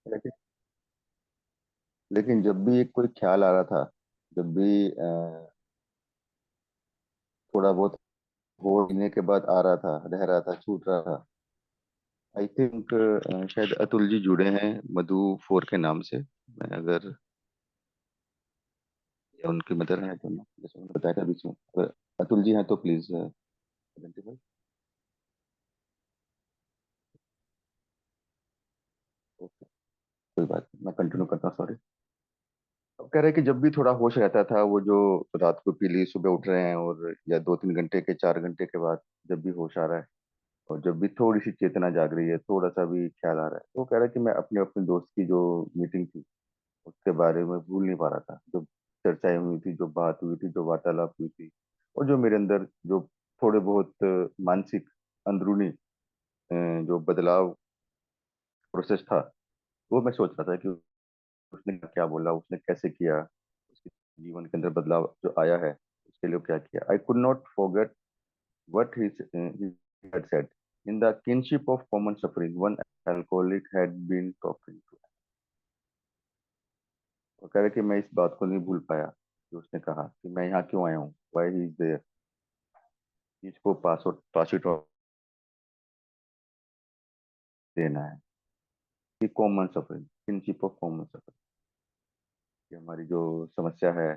लेकिन लेकिन जब भी एक कोई ख्याल आ रहा था, जब भी थोड़ा बहुत होने के बाद आ रहा था, रह रहा था, छूट रहा था। आई थिंक शायद अतुल जी जुड़े हैं मधु फोर के नाम से। मैं अगर या उनकी मदर है तो, जैसे उन्होंने बताया था बीच में, अगर अतुल जी हैं तो प्लीज आइडेंटिफाई। ओके, कोई बात नहीं, मैं कंटिन्यू करता हूँ, सॉरी। अब कह रहे हैं कि जब भी थोड़ा होश रहता था, वो जो रात को पी ली, सुबह उठ रहे हैं, और या 2-3 घंटे के, 4 घंटे के बाद जब भी होश आ रहा है, और जब भी थोड़ी सी चेतना जाग रही है, थोड़ा सा भी ख्याल आ रहा है, तो वो कह रहा है कि मैं अपने अपने दोस्त की जो मीटिंग थी उसके बारे में भूल नहीं पा रहा था। जो चर्चाएं हुई थी, जो बात हुई थी, जो वार्तालाप हुई थी, और जो मेरे अंदर जो थोड़े बहुत मानसिक अंदरूनी जो बदलाव प्रोसेस था, वो मैं सोच रहा था कि उसने क्या बोला, उसने कैसे किया, उसके जीवन के अंदर बदलाव जो आया है, उसके लिए क्या किया। I could not forget what he had said. In the kinship of common suffering, one alcoholic had been talking to. वो कह रहे कि मैं इस बात को नहीं भूल पाया कि उसने कहा कि मैं यहाँ क्यों आया हूँ, वाई ही इज देयर, चीज को पास इट ऑन देना है। कि common suffering, kinship of common suffering, कि हमारी जो समस्या है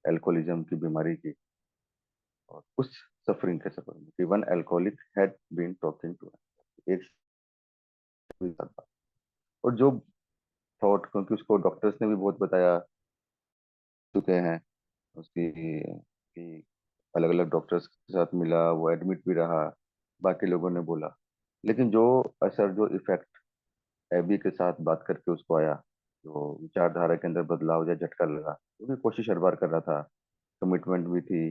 एल्कोहलिज्म की बीमारी की, और उस सफरिंग के सफर में, कि one alcoholic had been talking to, एक और जो थॉट, क्योंकि उसको डॉक्टर्स ने भी बहुत बताया चुके हैं उसकी, कि अलग अलग डॉक्टर्स के साथ मिला, वो एडमिट भी रहा, बाकी लोगों ने बोला, लेकिन जो असर, जो इफेक्ट एबी के साथ बात करके उसको आया, जो विचारधारा के अंदर बदलाव या झटका लगा, वो भी कोशिश हर बार कर रहा था, कमिटमेंट भी थी,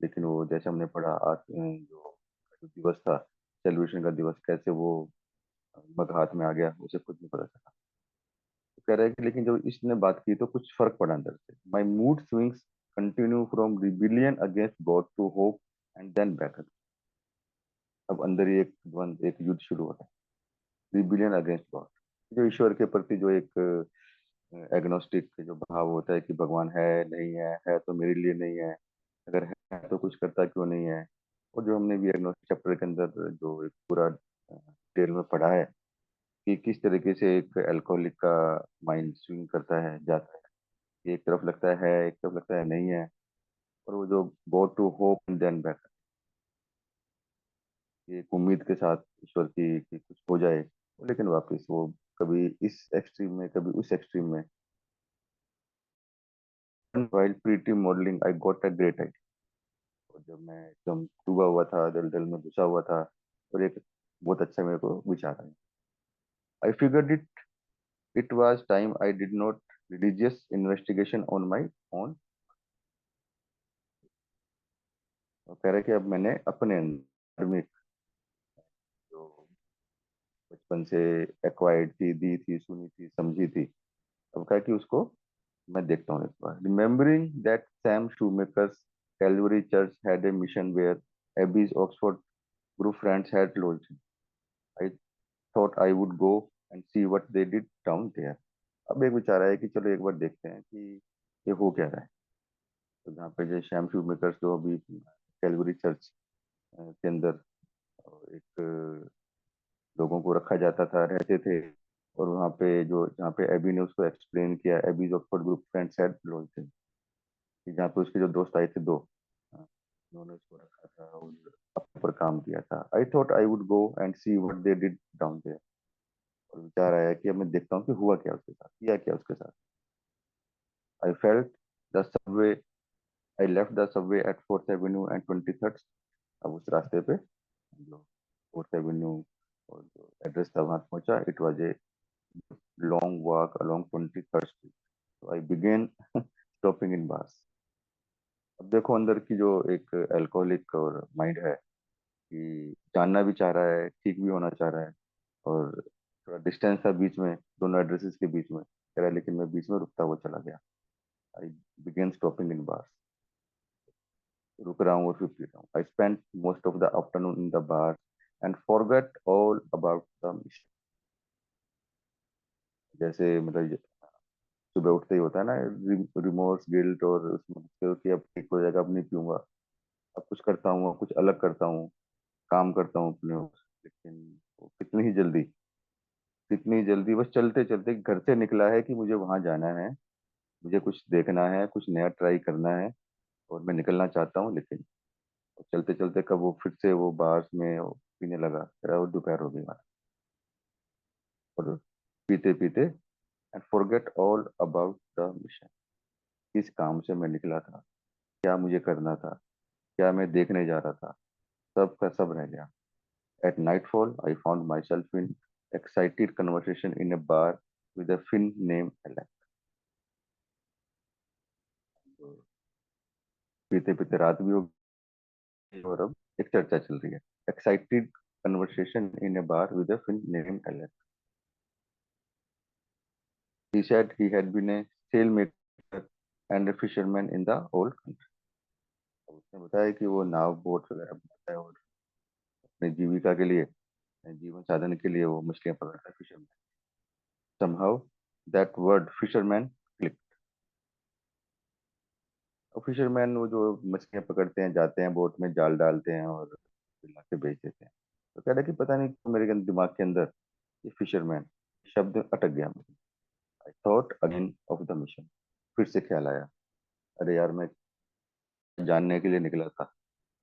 लेकिन वो जैसे हमने पढ़ा आज जो दिवस था, सेलिब्रेशन का दिवस, कैसे वो मग हाथ में आ गया, उसे खुद नहीं पता चला। तो कह रहा है कि लेकिन जब इसने बात की तो कुछ फर्क पड़ा अंदर से। My mood swings continue from rebellion against God to hope and then back. अब अंदर ही एक द्वंद, एक युद्ध शुरू होता है, रिबिलियन अगेंस्ट गॉड, जो ईश्वर के प्रति जो एक एग्नोस्टिक जो भाव होता है कि भगवान है नहीं है तो मेरे लिए नहीं है, अगर है तो कुछ करता क्यों नहीं है। और जो हमने भी एग्नोस्टिक चैप्टर के अंदर जो एक पूरा डिटेल में पढ़ा है कि किस तरीके से एक अल्कोहलिक का माइंड स्विंग करता है, जाता है, एक तरफ लगता है, एक तरफ लगता है नहीं है, और वो जो go to hope and then back, एक उम्मीद के साथ ईश्वर की कि कुछ हो जाए, लेकिन वापस वो कभी इस एक्सट्रीम में, कभी उस एक्सट्रीम में। while pretty modelling I got a great idea. और जब मैं एकदम डूबा हुआ था, दलदल में घुसा हुआ था, और एक बहुत अच्छा मेरे को विचार आया। I figured it it was time I did not religious investigation on my own. कह रहे कि अब मैंने अपने धार्मिक जो बचपन से एक्वायर्ड थी, दी थी, सुनी थी, समझी थी, अब कहा कि उसको मैं देखता हूँ एक बार। Remembering that Sam Shoemaker's Calvary church had a mission where Ebby's Oxford group friends had lodged, I thought I would go and see what they did down there. अब एक विचार आया कि चलो एक बार देखते हैं कि ये हो क्या रहा है। तो जहाँ पे जो शैम शूमेकर्स जो अभी कैलवरी चर्च के अंदर एक लोगों को रखा जाता था, रहते थे, और वहाँ पे जो, जहाँ पे एबी ने उसको एक्सप्लेन किया, Abies Oxford group friends had lodged, कि जहाँ पे उसके जो दोस्त आए थे दो, हाँ, उन्होंने उसको रखा था और अपने पर काम किया था। I thought I would go and see what they did down there. और विचार आया कि अब मैं देखता हूँ कि हुआ क्या उसके साथ, किया क्या उसके साथ। I felt the subway, I left the subway at Fourth Avenue and 23rd। अब उस रास्ते पे जो फोर्थ एवेन्यू और जो एड्रेस था वहां पहुंचा, it was a long walk along 23rd street. तो आई बिगेन स्टॉपिंग इन बार्स। अब देखो अंदर की जो एक अल्कोहलिक और माइंड है, कि जानना भी चाह रहा है, ठीक भी होना चाह रहा है, और थोड़ा डिस्टेंस था बीच में, दोनों एड्रेसेस के बीच में, कह रहा है लेकिन मैं बीच में रुकता हुआ चला गया। आई बिगेन स्टॉपिंग इन बार्स, रुक रहा हूँ और फिर पी रहा हूँ। I spent most of the afternoon in the bar and forget all about the mission. जैसे मतलब सुबह उठते ही होता है ना, रिमोर्स, गिल्ट, और उसमें लगते हो कि अब ठीक हो जाएगा, अब नहीं पीऊंगा, अब कुछ करता हूँ, अब कुछ अलग करता हूँ, काम करता हूँ अपने लेकिन वो कितनी जल्दी बस चलते चलते घर से निकला है कि मुझे वहां जाना है, मुझे कुछ देखना है, कुछ नया ट्राई करना है, और मैं निकलना चाहता हूँ, लेकिन चलते चलते कब वो फिर से वो बार में वो पीने लगा, फिर वो दोपहर हो गई वहाँ, और पीते पीते and forget all about the mission. किस काम से मैं निकला था, क्या मुझे करना था, क्या मैं देखने जा रहा था, सब का सब रह गया। At nightfall I found myself in excited conversation in a bar with a Finn name Alex. पीते पीते रात भी हो गई और अब एक चर्चा चल रही है, excited conversation in a bar with a Finn name Alex. He said he had been a sailmaker and a fisherman in the old country. उसने बताया कि वो नाव बोट वगैरह बनाता है और अपने जीविका के लिए, जीवन साधन के लिए वो मछलियां पकड़ता है, fisherman. Somehow that word fisherman clicked. और फिशरमैन वो जो मछलियां पकड़ते हैं, जाते हैं बोट में, जाल डालते हैं और ला के बेच देते हैं। तो कह रहा कि पता नहीं क्यों मेरे दिमाग के अंदर ये फिशरमैन शब्द अटक गया। I thought again of the mission. फिर से ख्याल आया, अरे यार मैं जानने के लिए निकला था,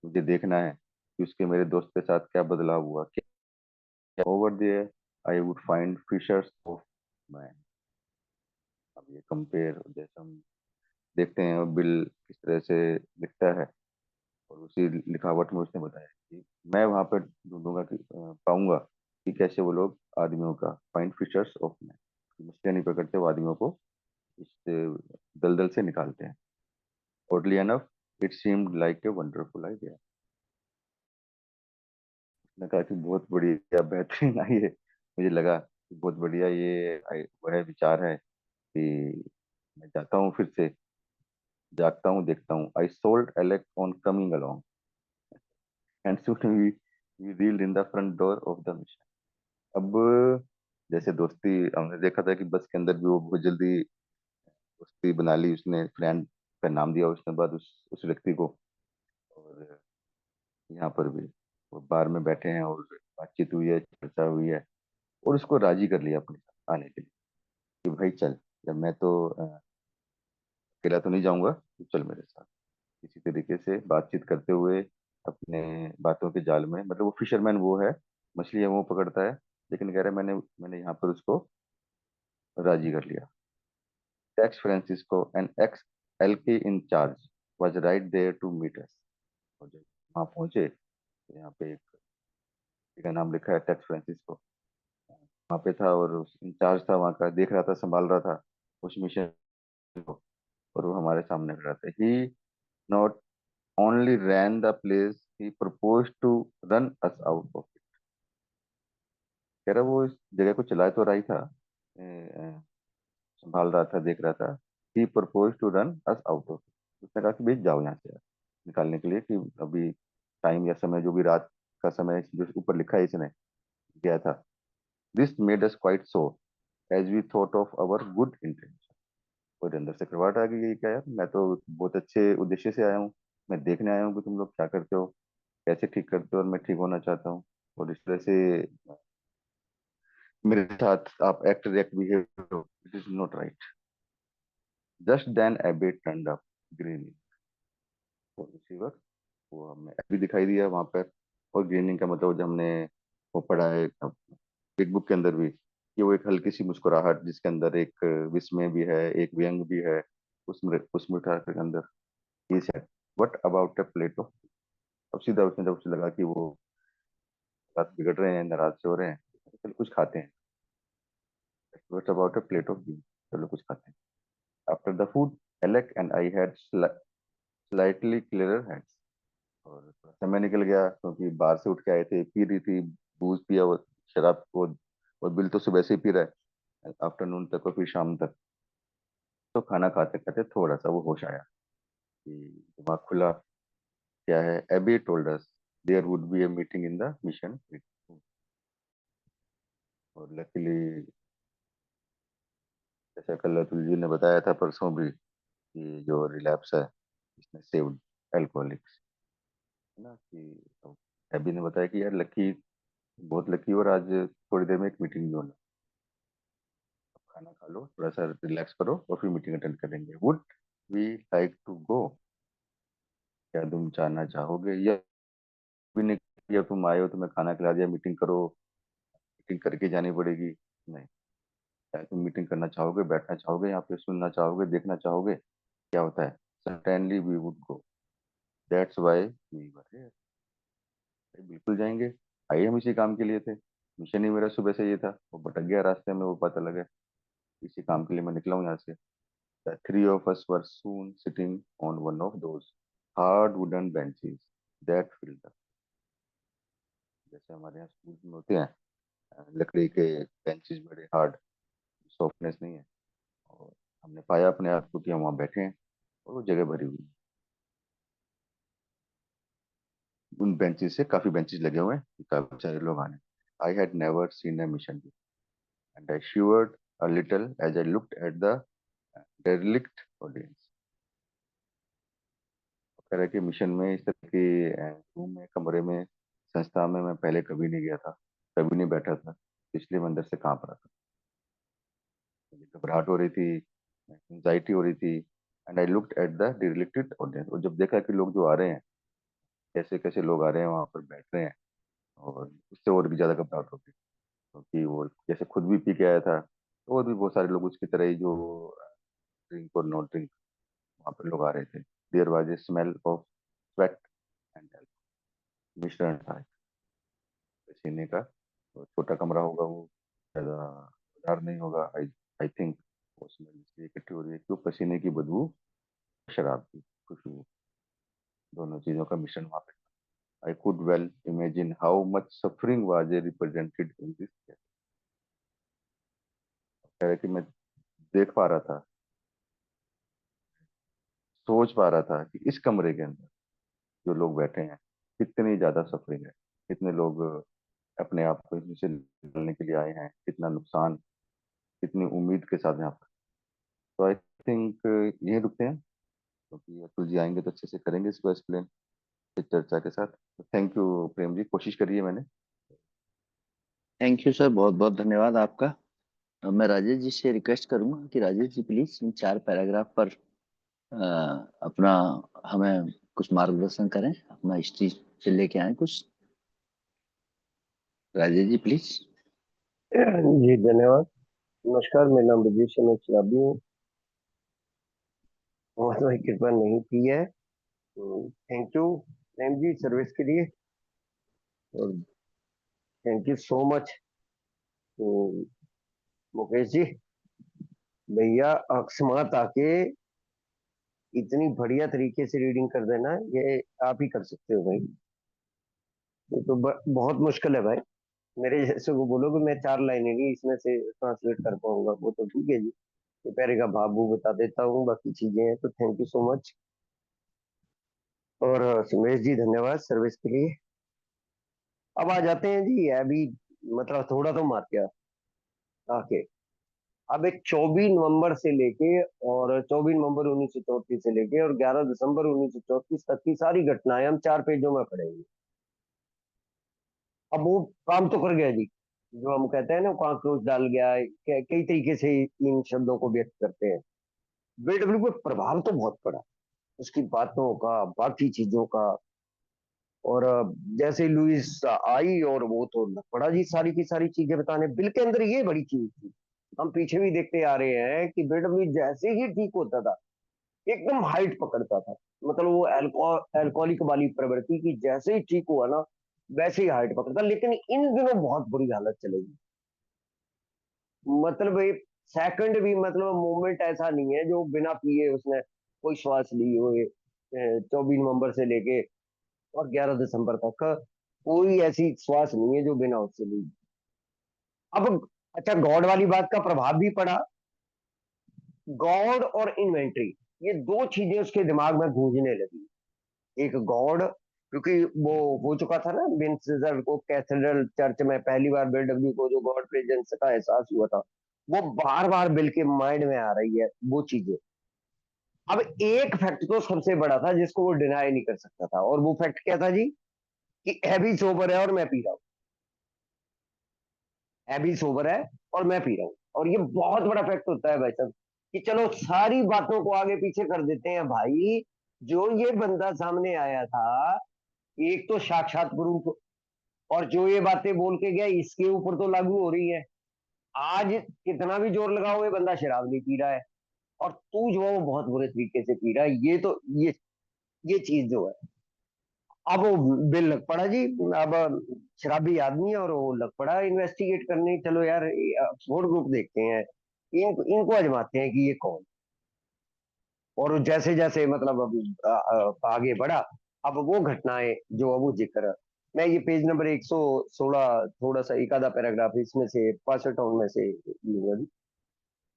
मुझे देखना है कि उसके मेरे दोस्त के साथ क्या बदलाव हुआ, क्या over there I would find fishers of man. अब ये कंपेयर, जैसे हम देखते हैं बिल किस तरह से लिखता है, और उसी लिखावट में उसने बताया कि मैं वहां पर ढूंढूंगा कि पाऊंगा कि कैसे वो लोग आदमियों का, फाइंड फिशर्स ऑफ मैन, मछलियां नहीं पकड़ते, वो आदमियों को इस दलदल से निकालते हैं। Oddly enough it seemed like a wonderful idea. उसने कहा कि बहुत बढ़िया, बेहतरीन आई है, मुझे लगा कि बहुत बढ़िया ये वह विचार है कि मैं जाता हूँ फिर से, जागता हूँ, देखता हूँ। I sold Alex on coming along and soon we reeled in the front door of the mission. अब जैसे दोस्ती, हमने देखा था कि बस के अंदर भी वो बहुत जल्दी दोस्ती बना ली उसने, फ्रेंड का नाम दिया उसने बाद उस व्यक्ति को। और यहाँ पर भी वो बार में बैठे हैं और बातचीत हुई है, चर्चा हुई है, और उसको राजी कर लिया अपने साथ आने के लिए कि भाई चल, जब मैं तो अकेला तो नहीं जाऊंगा, तो चल मेरे साथ। किसी तरीके से बातचीत करते हुए अपने बातों के जाल में, मतलब वो फिशरमैन वो है, मछलियां वो पकड़ता है, लेकिन कह रहा है मैंने मैंने यहाँ पर उसको राजी कर लिया। Tex Francisco and ex alky in charge was right there to meet us. और जब वहाँ पहुंचे तो यहाँ पे एक का नाम लिखा है टैक्स फ्रांसिस्को, वहाँ पे था, और इंचार्ज था वहाँ का, देख रहा था, संभाल रहा था उस मिशन को, और वो हमारे सामने खड़ा था। He not only ran the place, he propose to run us out of it. कह रहा वो इस जगह को चला तो रहा ही था, संभाल रहा था, देख रहा था। He propose to run us out of it. उसने कहा कि भाई जाओ यहाँ से यार, निकालने के लिए, कि अभी टाइम या समय, जो भी रात का समय जो ऊपर लिखा है इसने, गया था। This made us quite so as we thought of our good intention. और अंदर से करवाट आ गई, ये क्या यार, मैं तो बहुत अच्छे उद्देश्य से आया हूँ, मैं देखने आया हूँ कि तुम लोग क्या करते हो, कैसे ठीक करते हो, और मैं ठीक होना चाहता हूँ, और इस तरह से मेरे साथ आप act react behave, it is not right. Just then Abe turned up grinning. और उसी वक्त वो हमें एबी दिखाई दिया वहां पर। और ग्रीनिंग का मतलब जो हमने वो पढ़ा है बिग बुक के अंदर भी, कि वो एक हल्की सी मुस्कुराहट जिसके अंदर एक विस्मय भी है, एक व्यंग भी है, उस मुस्कुराहट के अंदर। He said what about a plate of. अब सीधा उसने, जब उसे लगा कि वो बात बिगड़ रहे हैं, नाराज से हो रहे हैं, चलो कुछ खाते हैं। What about a plate of bean, चलो कुछ खाते हैं। After the food Alec and I had slightly clearer heads. और थोड़ा समय निकल गया क्योंकि बाहर से उठ के आए थे, पी रही थी, बूज पिया वो, शराब को, और बिल तो सुबह से ही पी रहा है आफ्टरनून तक और फिर शाम तक। तो खाना खाते खाते थोड़ा सा वो होश आया कि दिमाग खुला। क्या है, Abe told us there would be a meeting in the mission. और लकीली जैसे कल अतुल जी ने बताया था परसों भी कि जो रिलैप्स है इसने सेव्ड एल्कोहलिक्स, है ना, कि तो अभी ने बताया कि यार लकी, बहुत लकी, और आज थोड़ी देर में एक मीटिंग भी होना, खाना खा लो, थोड़ा सा रिलैक्स करो और फिर मीटिंग अटेंड करेंगे। Would we like to go? क्या तुम जाना चाहोगे, या भी नहीं, या तुम आए हो, तुम्हें खाना खिला दिया, मीटिंग करो, मीटिंग करके जानी पड़ेगी? नहीं। क्या तुम मीटिंग करना चाहोगे, बैठना चाहोगे, यहाँ पे सुनना चाहोगे, देखना चाहोगे क्या होता है? Certainly we would go, that's why we were here. बिल्कुल जाएंगे, आइए, हम इसी काम के लिए थे। मिशन ही मेरा सुबह से ये था, वो भटक गया रास्ते में, वो पता लगा। इसी काम के लिए मैं निकला हूँ यहाँ से। The three of us were soon sitting on one of those hard wooden benches that filled the, जैसे हमारे यहाँ स्कूल में होते हैं, लकड़ी के बेंचेस, बड़े हार्ड, सॉफ्टनेस नहीं है। और हमने पाया अपने आप को कि हम वहाँ बैठे हैं और वो जगह भरी हुई है। उन बेंचेस से काफी बेंचेस लगे हुए हैं कि काफी सारे लोग आने। I had never seen a mission and I shivered a little as I looked at the derelict audience। कह रहे कि मिशन में इस तरह के रूम में, कमरे में, संस्था में मैं पहले कभी नहीं गया था, कभी नहीं बैठा था, इसलिए मैं अंदर से कांप रहा था। मुझे घबराहट हो रही थी, एंजाइटी हो रही थी। And I looked at the directed audience, और जब देखा कि लोग जो आ रहे हैं, कैसे कैसे लोग आ रहे हैं वहां पर बैठ रहे हैं, और उससे और भी ज्यादा घबराहट होती, क्योंकि वो जैसे खुद भी पी के आया था, तो और भी बहुत सारे लोग उसकी तरह ही, जो ड्रिंक और नॉट ड्रिंक, वहां पर लोग आ रहे थे। There was a smell of sweat and मिश्रण था पसीने का। तो छोटा कमरा होगा वो, ज्यादा उधार नहीं होगा, आई आई थिंक। उसमें इसलिए इकट्ठी हो रही है क्यों, पसीने की बदबू, शराब की खुशबू, दोनों चीजों का मिश्रण वहां पे। I could well imagine how much suffering was a represented in this. कह रहे कि मैं देख पा रहा था, सोच पा रहा था कि इस कमरे के अंदर जो लोग बैठे हैं, कितनी ज्यादा सफरिंग है, कितने लोग अपने आप को इसमें से निकालने के लिए आए हैं, कितना नुकसान, कितनी उम्मीद के साथ यहाँ पर। तो आई थिंक यही रुकते हैं, क्योंकि अतुल जी आएंगे तो अच्छे से करेंगे इसको एक्सप्लेन इस चर्चा के साथ। थैंक यू प्रेम जी, कोशिश करिए मैंने। थैंक यू सर, बहुत बहुत धन्यवाद आपका। मैं राजेश जी से रिक्वेस्ट करूंगा कि Rajesh ji please in 4 paragraph पर अपना हमें कुछ मार्गदर्शन करें, अपना हिस्ट्री से लेके आए कुछ। राजेश जी प्लीज। जी धन्यवाद। नमस्कार, मेरा नाम ब्रजेश है, मैं शराबी हूँ। भगवान की कृपा नहीं की है। Thank you Prem ji service के लिए, और thank you so much Mukesh ji. भैया अकस्मात आके इतनी बढ़िया तरीके से रीडिंग कर देना, ये आप ही कर सकते हो भाई। ये तो बहुत मुश्किल है भाई। मेरे जैसे को बोलो कि मैं 4 लाइनें नहीं इसमें से ट्रांसलेट कर पाऊंगा, वो तो ठीक है जी। ये पहले का भाव बता देता हूँ, बाकी चीजें हैं तो थैंक यू सो मच। और सुमेश जी धन्यवाद सर्विस के लिए। अब आ जाते हैं जी, अभी मतलब थोड़ा तो मार गया आके। अब एक 24 नवंबर से लेके, और 24 नवंबर 1934 से लेके और 11 दिसंबर 1934 तक की सारी घटनाएं हम 4 पेजों में पढ़ेंगे। अब वो काम तो कर गया जी, जो हम कहते हैं ना कॉकरोच डाल गया है, कई तरीके से इन शब्दों को व्यक्त करते हैं। बीडब्ल्यू पे प्रभाव तो बहुत पड़ा, उसकी बातों का, बाकी चीजों का। और जैसे लुइस आई और वो तो पड़ा जी सारी की सारी चीजें बताने। बिल के अंदर ये बड़ी चीज थी, हम पीछे भी देखते आ रहे हैं कि बीडब्ल्यू जैसे ही ठीक होता था एकदम हाइट पकड़ता था। मतलब वो एल्कोहलिक वाली प्रवृत्ति की जैसे ही ठीक हुआ ना, वैसे ही हाइट पकड़ता। लेकिन इन दिनों बहुत बुरी हालत चलेगी, मतलब एक सेकंड भी, मतलब मोमेंट ऐसा नहीं है जो बिना पिए उसने कोई श्वास ली हो। 24 नवंबर से लेके और 11 दिसंबर तक का कोई ऐसी श्वास नहीं है जो बिना उससे ली। अब अच्छा, गॉड वाली बात का प्रभाव भी पड़ा। गॉड और इन्वेंट्री, ये दो चीजें उसके दिमाग में गूंजने लगी। एक गॉड, क्योंकि वो हो चुका था ना विंसेजर को कैथेड्रल चर्च में पहली बार बीडब्ल्यू को जो गॉड प्रेजेंस का एहसास हुआ था, वो बार बार बिल के माइंड में आ रही है वो चीजें। अब एक फैक्ट तो सबसे बड़ा था जिसको वो डिनाई नहीं कर सकता था, और वो फैक्ट क्या था जी? कि हैवी सोबर है और मैं पी रहा हूँ, हैवी सोबर है और मैं पी रहा हूँ। और ये बहुत बड़ा फैक्ट होता है भाई साहब, कि चलो सारी बातों को आगे पीछे कर देते हैं भाई, जो ये बंदा सामने आया था, एक तो साक्षात प्रूफ, और जो ये बातें बोल के गया इसके ऊपर तो लागू हो रही है। आज कितना भी जोर लगाओ, ये बंदा शराब नहीं पी रहा है, और तू जो है वो बहुत बुरे तरीके से पी रहा है। ये तो ये चीज जो है, अब वो बिल लग पड़ा जी। अब शराबी आदमी है और वो लग पड़ा इन्वेस्टिगेट करने, चलो यार ऑक्सफोर्ड ग्रुप देखते हैं, इनको आजमाते हैं कि ये कौन। और जैसे जैसे मतलब आगे बढ़ा, अब वो घटनाएं जो अब वो जिक्र, मैं ये पेज नंबर 116 थोड़ा सा एक आधा पैराग्राफ इसमें से 65 में से लूंगा जी।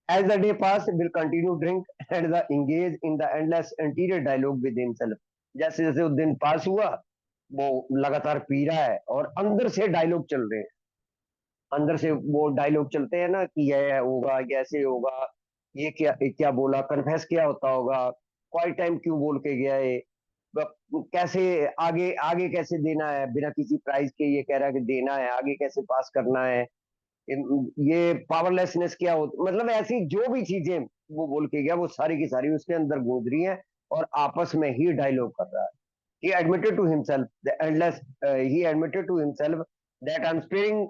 As the day passed, Bill continued to drink and the engage in the endless interior dialogue with himself. जैसे जैसे वो दिन पास हुआ, वो लगातार पी रहा है और अंदर से डायलॉग चल रहे हैं। अंदर से वो डायलॉग चलते हैं ना, कि ये होगा, ये ऐसे होगा, ये क्या क्या बोला, कन्फेस क्या होता होगा, क्वाइट टाइम क्यों बोल के गया है, कैसे आगे आगे कैसे देना है बिना किसी प्राइज के, ये कह रहा है कि देना है, आगे कैसे पास करना है, ये पावरलेसनेस क्या होती, मतलब ऐसी जो भी चीजें वो बोल के गया वो सारी की सारी उसके अंदर गूंज रही हैं, और आपस में ही डायलॉग कर रहा है। He admitted to himself the endless. He admitted to himself that unsparing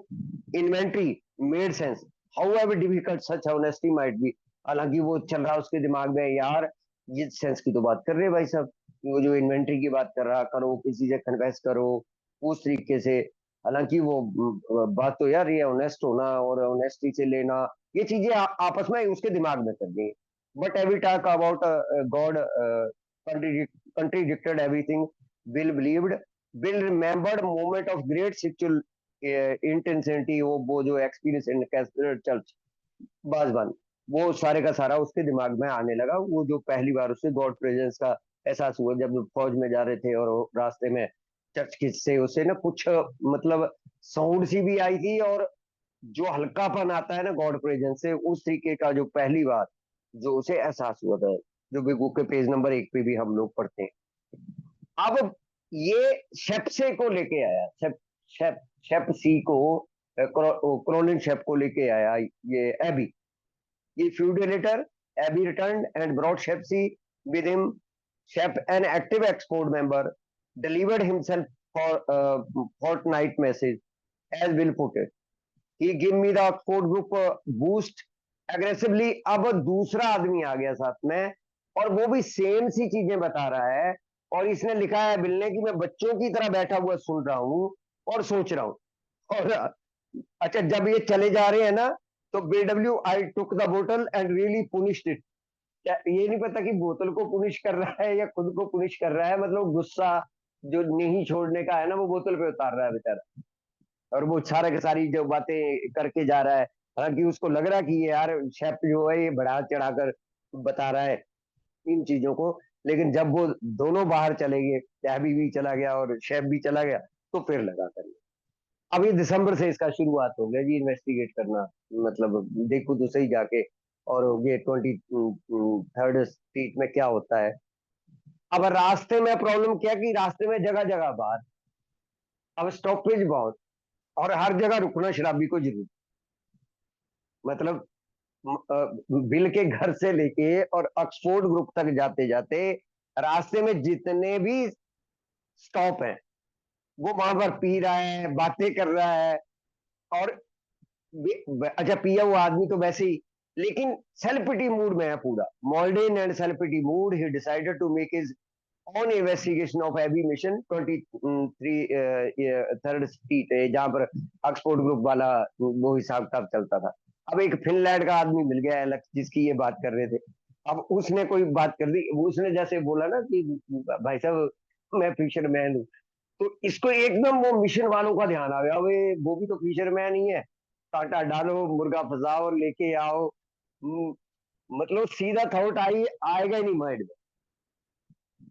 inventory made sense. However difficult such honesty might be. हालांकि वो चल रहा उसके दिमाग में, यार ये सेंस की तो बात कर रहे हैं भाई साहब, वो जो इन्वेंट्री की बात कर रहा, करो किसी से कन्फेस करो उस तरीके से। हालांकि वो बात तो यार ये ऑनेस्ट होना और ऑनेस्टी से लेना, ये चीजें आपस में उसके दिमाग में कर गई। But every talk about God contradicted everything Bill believed. Bill remembered moment of great sexual intensity, वो जो एक्सपीरियंस इन कैथेड्रल चर्च बाजवान, वो सारे का सारा उसके दिमाग में आने लगा। वो जो पहली बार उससे गॉड प्रेजेंस का एहसास हुआ जब फौज में जा रहे थे और रास्ते में चर्च से उसे ना कुछ मतलब साउंड सी भी आई थी, और जो हल्कापन आता है ना गॉड प्रेजेंस से, उस तरीके का जो पहली बार जो उसे एहसास हुआ था, जो बिगू के पेज नंबर 1 पे भी हम लोग पढ़ते हैं। अब ये शेप्से को लेके आया, शेप शेप सी को, क्रोलिन शेप को लेके आया ये एबी, ये feudalator. Abbey returned and brought Shepsy with him. Shep, an active export member, delivered himself for fortnight message, as Will put it. He gave me the Oxford group boost aggressively. अब दूसरा आदमी आ गया साथ में, और वो भी सेम सी चीजें बता रहा है, और इसने लिखा है बिल ने कि मैं बच्चों की तरह बैठा हुआ सुन रहा हूँ और सोच रहा हूँ। और अच्छा, जब ये चले जा रहे हैं ना, तो BW आई टुक द बोतल एंड रियली पुनिश्ड इट। ये नहीं पता कि बोतल को पुनिश कर रहा है या खुद को पुनिश कर रहा है, मतलब गुस्सा जो नहीं छोड़ने का है ना, वो बोतल पे उतार रहा है बेचारा। और वो सारा के सारी जो बातें करके जा रहा है, हालांकि उसको लग रहा है कि ये यार शेफ जो है ये बढ़ा चढ़ाकर बता रहा है इन चीजों को, लेकिन जब वो दोनों बाहर चले गए, टैबी भी चला गया और शेफ भी चला गया, तो फिर लगा कर। अब ये दिसंबर से इसका शुरुआत हो गया जी इन्वेस्टिगेट करना, मतलब देखो तो सही जाके, और ये 23rd स्ट्रीट में क्या होता है। अब रास्ते में प्रॉब्लम क्या, कि रास्ते में जगह जगह बार, अब स्टॉपेज बहुत, और हर जगह रुकना शराबी को जरूर, मतलब बिल के घर से लेके और ऑक्सफोर्ड ग्रुप तक जाते जाते रास्ते में जितने भी स्टॉप हैं, वो वहां पर पी रहा है, बातें कर रहा है। और अच्छा, पिया हुआ आदमी तो वैसे ही, लेकिन सेल्फिटी मूड में है पूरा, मॉल्डेन एंड सेल्फिटी mood. He decided to make his own investigation of Ebby mission 23rd street, जहां पर ऑक्सफोर्ड ग्रुप वाला वो हिसाब किताब चलता था। अब एक फिनलैंड का आदमी मिल गया एलेक्स, जिसकी ये बात कर रहे थे। अब उसने कोई बात कर दी, उसने जैसे बोला ना कि भाई साहब मैं फिशरमैन हूँ, तो इसको एकदम वो मिशन वालों का ध्यान आ गया, वे वो भी तो फिशरमैन ही है, कांटा डालो मुर्गा फंसाओ लेके आओ। मतलब सीधा थॉट आएगा ही नहीं माइंड में।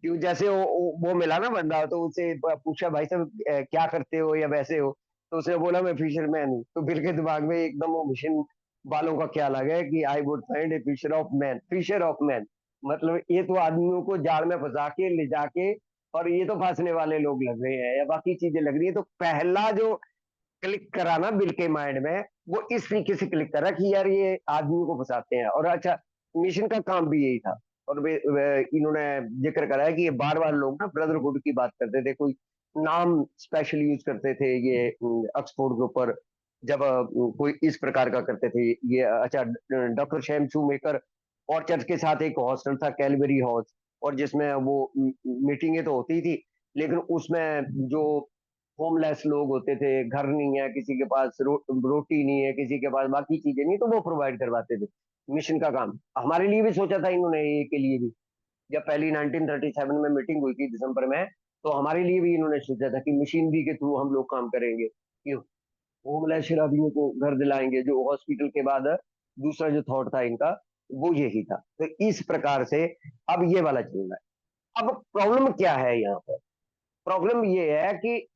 क्यों, जैसे वो मिला ना बंदा, तो उससे पूछा भाई साहब क्या करते हो या वैसे हो, तो उसने बोला मैं फिशरमैन हूँ, तो फिर के दिमाग में एकदम वो मिशन बालों का क्या लगा है कि I would find a fisher of man, fisher of man, मतलब ये तो आदमियों को जाल में फंसा के ले जाके, और ये तो फंसने वाले लोग लग रहे हैं या बाकी चीजें लग रही है। तो पहला जो क्लिक करा ना बिल के माइंड में, वो इस तरीके से क्लिक करा कि यार ये आदमियों को फंसाते हैं। और अच्छा, मिशन का काम भी यही था। और इन्होंने जिक्र करा है कि ये बार बार लोग ना ब्रदरहुड की बात करते थे, कोई नाम स्पेशल यूज करते थे ये ऑक्सफोर्ड के ऊपर, जब कोई इस प्रकार का करते थे ये। अच्छा, डॉक्टर शैम शूमेकर और चर्च के साथ एक हॉस्टल था कैलवरी हाउस, और जिसमें वो मीटिंगें तो होती थी, लेकिन उसमें जो होमलेस लोग होते थे, घर नहीं है किसी के पास, रोटी नहीं है किसी के पास, बाकी चीजें नहीं, तो वो प्रोवाइड करवाते थे। मिशन का काम हमारे लिए भी सोचा था इन्होंने, ये के लिए भी। जब पहली 1937 में मीटिंग हुई थी दिसंबर में, तो हमारे लिए भी इन्होंने सोचा था कि मशीनरी के थ्रू हम लोग काम करेंगे, कि होमलेस शराबियों को घर दिलाएंगे। जो हॉस्पिटल के बाद दूसरा जो थॉट था इनका, वो यही था। तो इस प्रकार से अब ये वाला चल रहा है। अब प्रॉब्लम क्या है यहाँ पर? प्रॉब्लम ये है कि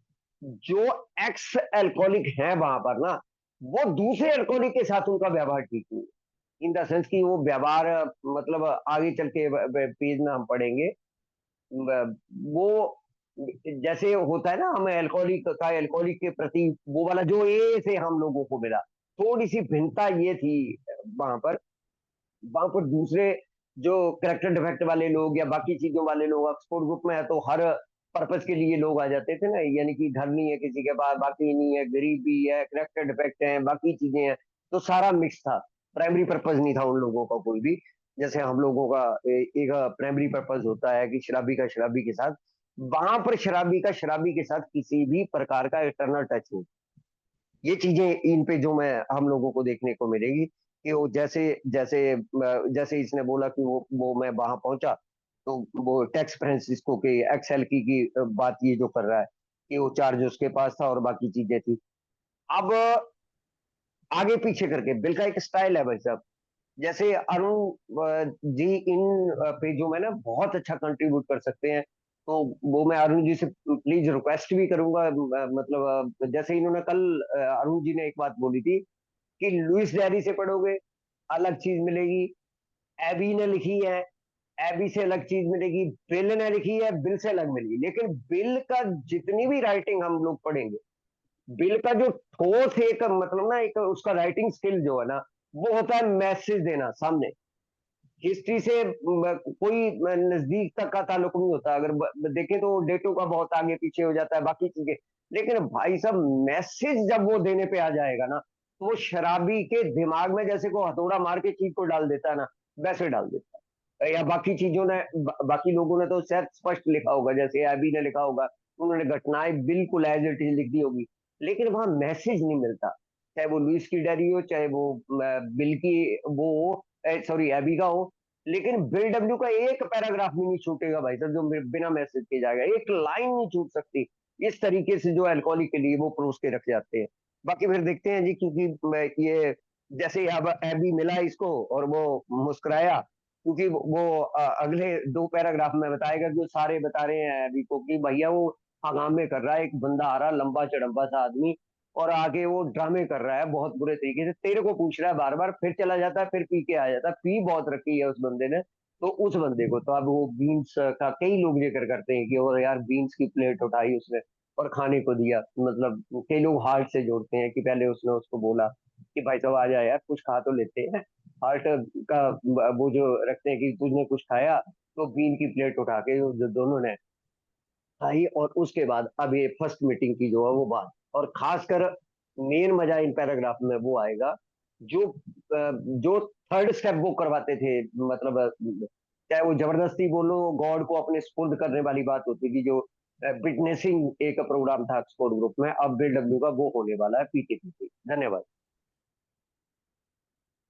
जो एक्स एल्कोहलिक है वहां पर ना, वो दूसरे एल्कोहलिक के साथ उनका व्यवहार ठीक नहीं, इन द सेंस कि वो व्यवहार, मतलब आगे चल के पेज में हम पढ़ेंगे, वो जैसे होता है ना, हमें एल्कोहलिक का एल्कोहलिक के प्रति वो वाला जो ए से हम लोगों को मिला, थोड़ी सी भिन्नता ये थी वहां पर। वहां पर दूसरे जो करेक्टर डिफेक्ट वाले लोग या बाकी चीजों वाले लोग, ऑक्सफोर्ड ग्रुप में है तो हर पर्पज के लिए लोग आ जाते थे ना, यानी कि घर नहीं है किसी के पास, बाकी नहीं है, गरीबी है, करेक्टर डिफेक्ट है, बाकी चीजें हैं, तो सारा मिक्स था। प्राइमरी पर्पज नहीं था उन लोगों का कोई भी। जैसे हम लोगों का एक प्राइमरी पर्पज होता है कि शराबी का शराबी के साथ, वहां पर शराबी का शराबी के साथ किसी भी प्रकार का इंटरनल टच नहीं। ये चीजें इन पे जो मैं हम लोगों को देखने को मिलेगी कि वो जैसे जैसे जैसे इसने बोला कि वो मैं वहां पहुंचा, तो वो टेक्स फ्रांसिस्को के एक्सेल की बात ये जो कर रहा है कि वो चार्ज उसके पास था और बाकी चीजें थी। अब आगे पीछे करके बिल का एक स्टाइल है भाई साहब। जैसे अरुण जी इन पेजों में ना बहुत अच्छा कंट्रीब्यूट कर सकते हैं, तो वो मैं अरुण जी से प्लीज रिक्वेस्ट भी करूंगा। मतलब जैसे इन्होंने कल अरुण जी ने एक बात बोली थी कि लुइस डायरी से पढ़ोगे अलग चीज मिलेगी, एबी ने लिखी है, एबी से अलग चीज मिलेगी, बिल ने लिखी है, बिल से अलग मिलेगी। लेकिन बिल का जितनी भी राइटिंग हम लोग पढ़ेंगे, बिल का जो ठोस एक मतलब ना, एक उसका राइटिंग स्किल जो है ना, वो होता है मैसेज देना सामने। हिस्ट्री से कोई नजदीक तक का ताल्लुक नहीं होता, अगर देखें तो डेटों का बहुत आगे पीछे हो जाता है बाकी चीजें। लेकिन भाई साहब, मैसेज जब वो देने पे आ जाएगा ना, तो वो शराबी के दिमाग में जैसे को हथौड़ा मार के चीज को डाल देता है ना, वैसे डाल देता है। या बाकी चीजों ने, बाकी लोगों ने तो शायद स्पष्ट लिखा होगा, जैसे अभी ने लिखा होगा, उन्होंने घटनाएं बिल्कुल एज इट इज लिख दी होगी, लेकिन वहां मैसेज नहीं मिलता। चाहे वो लुइस की डायरी हो, चाहे वो बिल की वो सॉरी एबी का हो, लेकिन बिल डब्ल्यू का एक पैराग्राफ भी नहीं छूटेगा भाई साहब, जो बिना मैसेज के जाएगा, एक लाइन नहीं छूट सकती। इस तरीके से जो अल्कोहलिक के लिए वो परोस के रख जाते हैं। बाकी फिर देखते हैं जी, क्योंकि ये जैसे अब एबी मिला इसको और वो मुस्कुराया, क्योंकि वो अगले दो पैराग्राफ में बताएगा कि वो सारे बता रहे हैं एबी को कि भैया वो हंगामे कर रहा है, एक बंदा आ रहा लंबा चढ़ंबा सा आदमी, और आगे वो ड्रामे कर रहा है बहुत बुरे तरीके से, तेरे को पूछ रहा है बार बार, फिर चला जाता है, फिर पी के आ जाता है, पी बहुत रखी है उस बंदे ने। तो उस बंदे को तो अब वो बीन्स का कई लोग जिक्र करते हैं कि और यार बीन्स की प्लेट उठाई उसने और खाने को दिया। मतलब कई लोग हार्ट से जोड़ते हैं कि पहले उसने उसको बोला कि भाई साहब आ जा यार, कुछ खा तो लेते हैं। हार्ट का वो जो रखते हैं कि तुझने कुछ खाया, तो बीन की प्लेट उठा के जो दोनों ने आई, और उसके बाद अब ये फर्स्ट मीटिंग की जो है वो बात, और खासकर मेन मजा इन पैराग्राफ में वो आएगा जो जो थर्ड स्टेप वो करवाते थे। मतलब चाहे वो जबरदस्ती बोलो, गॉड को अपने स्पुर्द करने वाली बात होती थी, जो विटनेसिंग एक प्रोग्राम था एक्सपोर्ट ग्रुप में, अब बिल डब्ल्यू का वो होने वाला है पीके पीके। धन्यवाद।